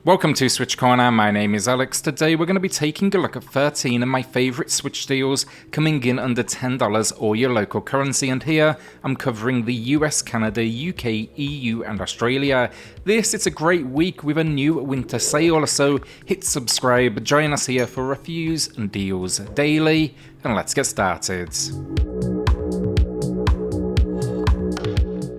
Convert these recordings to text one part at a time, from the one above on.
Welcome to SwitchCorner, my name is Alex. Today we're going to be taking a look at 13 of my favourite Switch deals coming in under $10 or your local currency, and here I'm covering the US, Canada, UK, EU and Australia. It's a great week with a new winter sale, so hit subscribe, join us here for reviews and deals daily, and let's get started.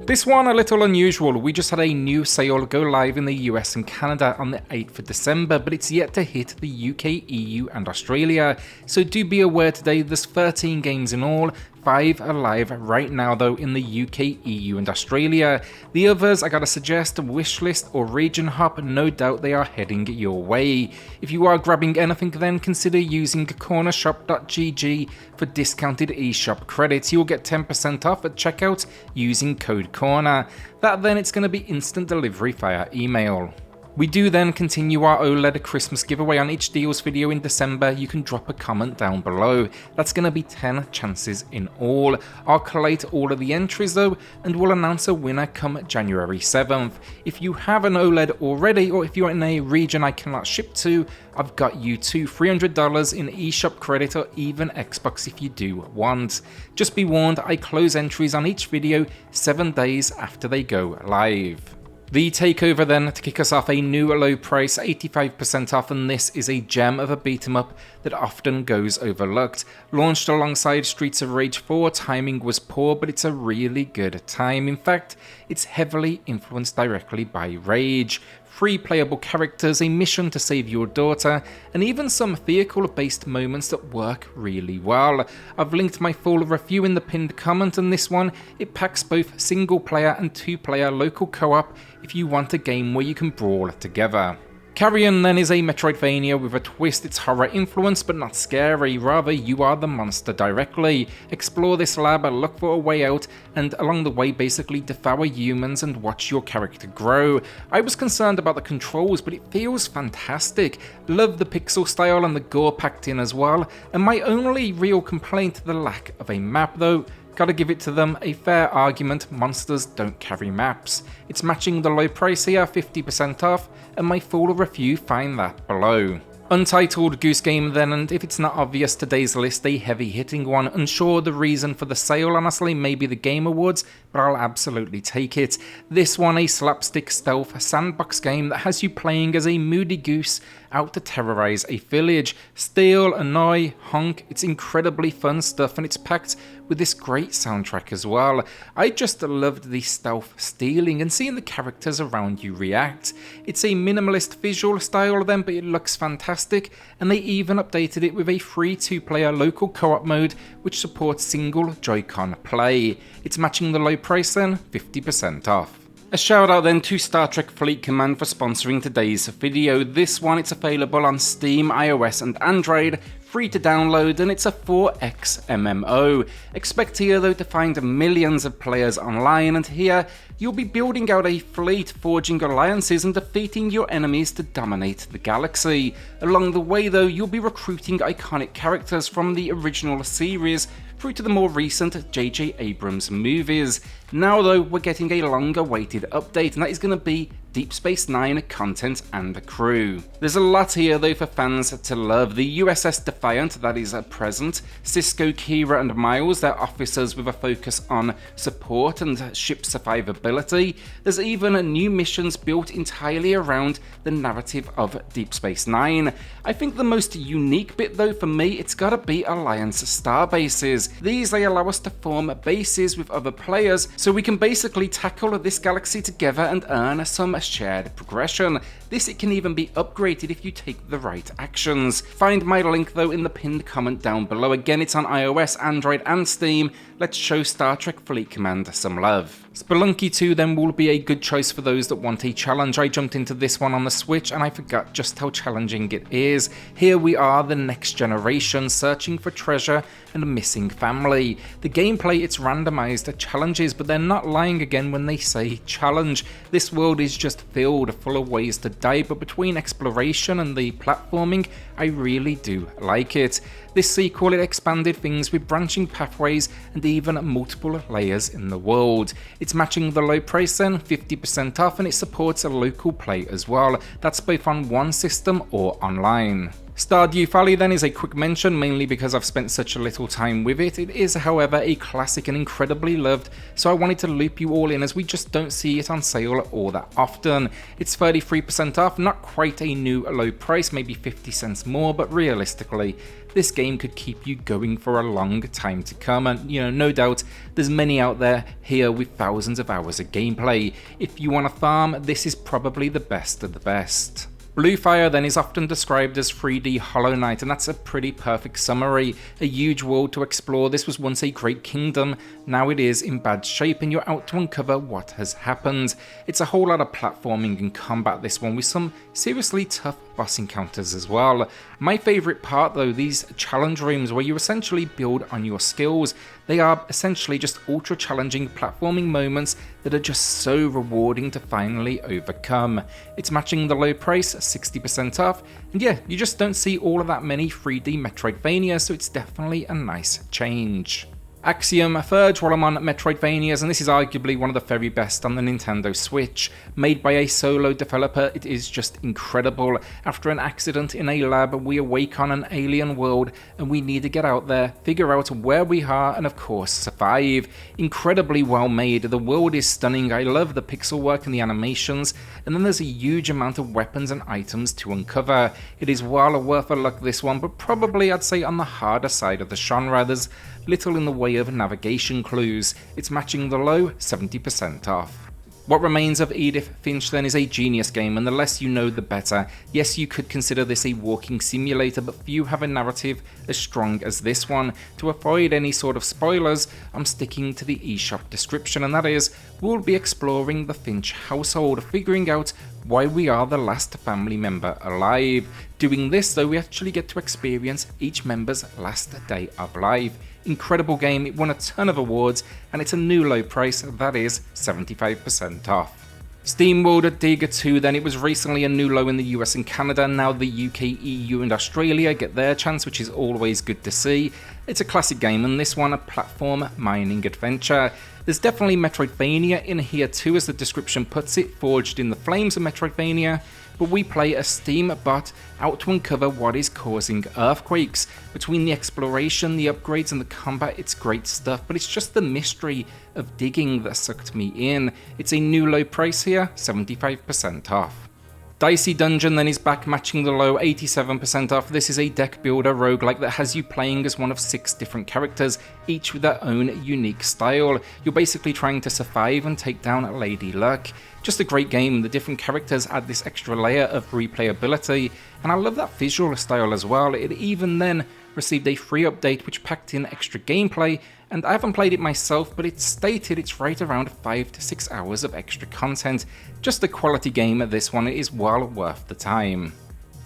This one a little unusual. We just had a new sale go live in the US and Canada on the 8th of December, but it's yet to hit the UK, EU and Australia. So do be aware today there's 13 games in all. 5 are live right now though in the UK, EU and Australia. The others I gotta suggest wishlist or region hop, no doubt they are heading your way. If you are grabbing anything then consider using cornershop.gg for discounted eShop credits. You'll get 10% off at checkout using code CORNER. That then it's going to be instant delivery via email. We do then continue our OLED Christmas giveaway. On each deals video in December, you can drop a comment down below. That's going to be 10 chances in all. I'll collate all of the entries though, and we'll announce a winner come January 7th. If you have an OLED already, or if you're in a region I cannot ship to, I've got you $200 in eShop credit or even Xbox if you do want. Just be warned, I close entries on each video 7 days after they go live. The TakeOver then, to kick us off, a new low price, 85% off, and this is a gem of a beat 'em up that often goes overlooked. Launched alongside Streets of Rage 4, timing was poor, but it's a really good time. In fact, it's heavily influenced directly by Rage. 3 playable characters, a mission to save your daughter, and even some vehicle-based moments that work really well. I've linked my full review in the pinned comment, and this one, it packs both single-player and 2-player local co-op if you want a game where you can brawl together. Carrion then is a Metroidvania with a twist. It's horror influenced but not scary, rather you are the monster directly. Explore this lab, look for a way out, and along the way basically devour humans and watch your character grow. I was concerned about the controls, but it feels fantastic. Love the pixel style and the gore packed in as well, and my only real complaint, the lack of a map though. Gotta give it to them, a fair argument, monsters don't carry maps. It's matching the low price here, 50% off, and my full review, find that below. Untitled Goose game then, and if it's not obvious, today's list a heavy hitting one. Unsure the reason for the sale, honestly, maybe the Game Awards, but I'll absolutely take it. This one a slapstick stealth sandbox game that has you playing as a moody goose out to terrorize a village. Steal, annoy, honk, it's incredibly fun stuff, and it's packed with this great soundtrack as well. I just loved the stealth stealing and seeing the characters around you react. It's a minimalist visual style then, but it looks fantastic, and they even updated it with a free 2-player local co-op mode which supports single Joy-Con play. It's matching the low price then, 50% off. A shout out then to Star Trek Fleet Command for sponsoring today's video. This one, it's available on Steam, iOS and Android, free to download, and it's a 4X MMO. Expect here though to find millions of players online, and here you'll be building out a fleet, forging alliances and defeating your enemies to dominate the galaxy. Along the way though, you'll be recruiting iconic characters from the original series through to the more recent J.J. Abrams movies. Now though, we're getting a long-awaited update, and that is going to be Deep Space Nine content and the crew. There's a lot here though for fans to love. The USS Defiant, that is present. Cisco, Kira and Miles, they're officers with a focus on support and ship survivability. There's even new missions built entirely around the narrative of Deep Space Nine. I think the most unique bit though for me, it's gotta be Alliance star bases. These, they allow us to form bases with other players, so we can basically tackle this galaxy together and earn some shared progression. This, it can even be upgraded if you take the right actions. Find my link though in the pinned comment down below. Again, it's on iOS, Android and Steam. Let's show Star Trek Fleet Command some love. Spelunky 2 then will be a good choice for those that want a challenge. I jumped into this one on the Switch and I forgot just how challenging it is. Here we are, the next generation, searching for treasure and a missing family. The gameplay, it's randomized challenges, but they're not lying again when they say challenge. This world is just filled full of ways to die, but between exploration and the platforming, I really do like it. This sequel, it expanded things with branching pathways and even multiple layers in the world. It's matching the low price then, 50% off, and it supports a local play as well. That's both on one system or online. Stardew Valley then is a quick mention, mainly because I've spent such a little time with it. It is, however, a classic and incredibly loved, so I wanted to loop you all in as we just don't see it on sale all that often. It's 33% off, not quite a new low price, maybe 50 cents more, but realistically, this game could keep you going for a long time to come, and no doubt there's many out there here with thousands of hours of gameplay. If you want to farm, this is probably the best of the best. Bluefire then is often described as 3D Hollow Knight, and that's a pretty perfect summary. A huge world to explore. This was once a great kingdom, now it is in bad shape and you're out to uncover what has happened. It's a whole lot of platforming and combat, this one, with some seriously tough boss encounters as well. My favourite part though, these challenge rooms where you essentially build on your skills. They are essentially just ultra challenging platforming moments that are just so rewarding to finally overcome. It's matching the low price, 60% off, and yeah, you just don't see all of that many 3D Metroidvania, so it's definitely a nice change. Axiom Verge while I'm on Metroidvanias, and this is arguably one of the very best on the Nintendo Switch. Made by a solo developer, it is just incredible. After an accident in a lab, we awake on an alien world and we need to get out there, figure out where we are, and of course survive. Incredibly well made, the world is stunning, I love the pixel work and the animations, and then there's a huge amount of weapons and items to uncover. It is well worth a look, this one, but probably I'd say on the harder side of the genre. There's little in the way of navigation clues. It's matching the low, 70% off. What Remains of Edith Finch then is a genius game, and the less you know the better. Yes, you could consider this a walking simulator, but few have a narrative as strong as this one. To avoid any sort of spoilers, I'm sticking to the eShop description, and that is, we'll be exploring the Finch household, figuring out why we are the last family member alive. Doing this though, we actually get to experience each member's last day of life. Incredible game, it won a ton of awards, and it's a new low price, that is 75% off. Steamworld Dig 2 then, it was recently a new low in the US and Canada, now the UK, EU and Australia get their chance, which is always good to see. It's a classic game, and this one a platform mining adventure. There's definitely Metroidvania in here too, as the description puts it, forged in the flames of Metroidvania, but we play a steam bot out to uncover what is causing earthquakes. Between the exploration, the upgrades and the combat, it's great stuff, but it's just the mystery of digging that sucked me in. It's a new low price here, 75% off. Dicey Dungeon then is back, matching the low, 87% off. This is a deck builder roguelike that has you playing as one of 6 different characters, each with their own unique style. You're basically trying to survive and take down Lady Luck. Just a great game, the different characters add this extra layer of replayability, and I love that visual style as well. It even then received a free update which packed in extra gameplay, and I haven't played it myself, but it's stated it's right around 5 to 6 hours of extra content. Just a quality game, this one is well worth the time.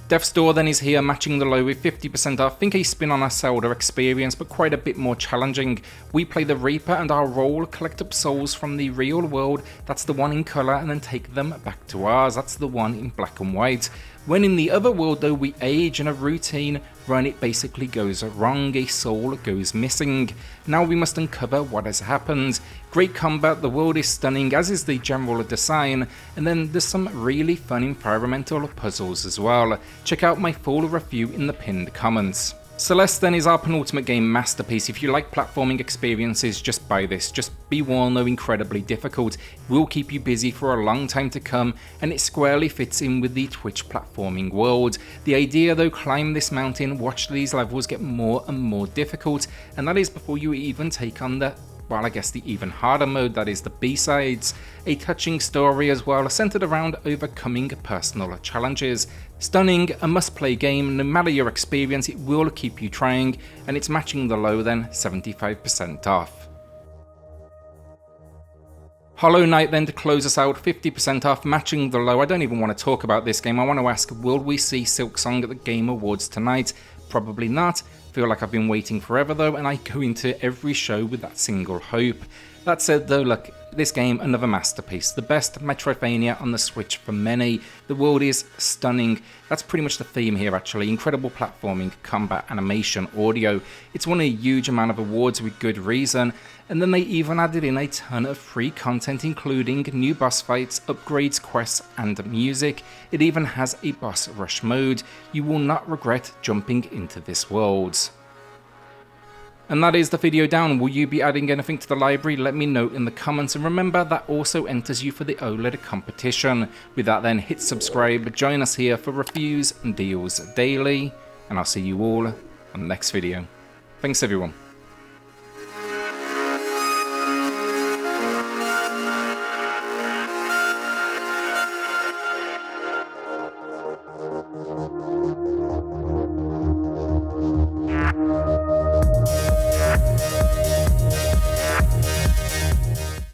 Death's Door then is here, matching the low with 50% off. Think a spin on our Zelda experience, but quite a bit more challenging. We play the Reaper, and our role, collect up souls from the real world, that's the one in colour, and then take them back to ours, that's the one in black and white. When in the other world though, we age, and a routine run, it basically goes wrong, a soul goes missing. Now we must uncover what has happened. Great combat, the world is stunning, as is the general design, and then there's some really fun environmental puzzles as well. Check out my full review in the pinned comments. Celeste then is our penultimate game masterpiece. If you like platforming experiences, just buy this. Just be warned though, incredibly difficult. It will keep you busy for a long time to come, and it squarely fits in with the Twitch platforming world. The idea though, climb this mountain, watch these levels get more and more difficult, and that is before you even take on the, well, I guess the even harder mode, that is the B-sides. A touching story as well, centered around overcoming personal challenges. Stunning, a must-play game, no matter your experience, it will keep you trying, and it's matching the low then, 75% off. Hollow Knight then to close us out, 50% off, matching the low. I don't even want to talk about this game. I want to ask, will we see Silksong at the Game Awards tonight? Probably not. Feel like I've been waiting forever though, and I go into every show with that single hope. That said though, look, this game, another masterpiece, the best Metroidvania on the Switch for many. The world is stunning. That's pretty much the theme here actually. Incredible platforming, combat, animation, audio. It's won a huge amount of awards with good reason, and then they even added in a ton of free content including new boss fights, upgrades, quests and music. It even has a boss rush mode. You will not regret jumping into this world. And that is the video down. Will you be adding anything to the library? Let me know in the comments, and remember that also enters you for the OLED competition. With that then, hit subscribe, join us here for reviews and deals daily, and I'll see you all on the next video. Thanks everyone.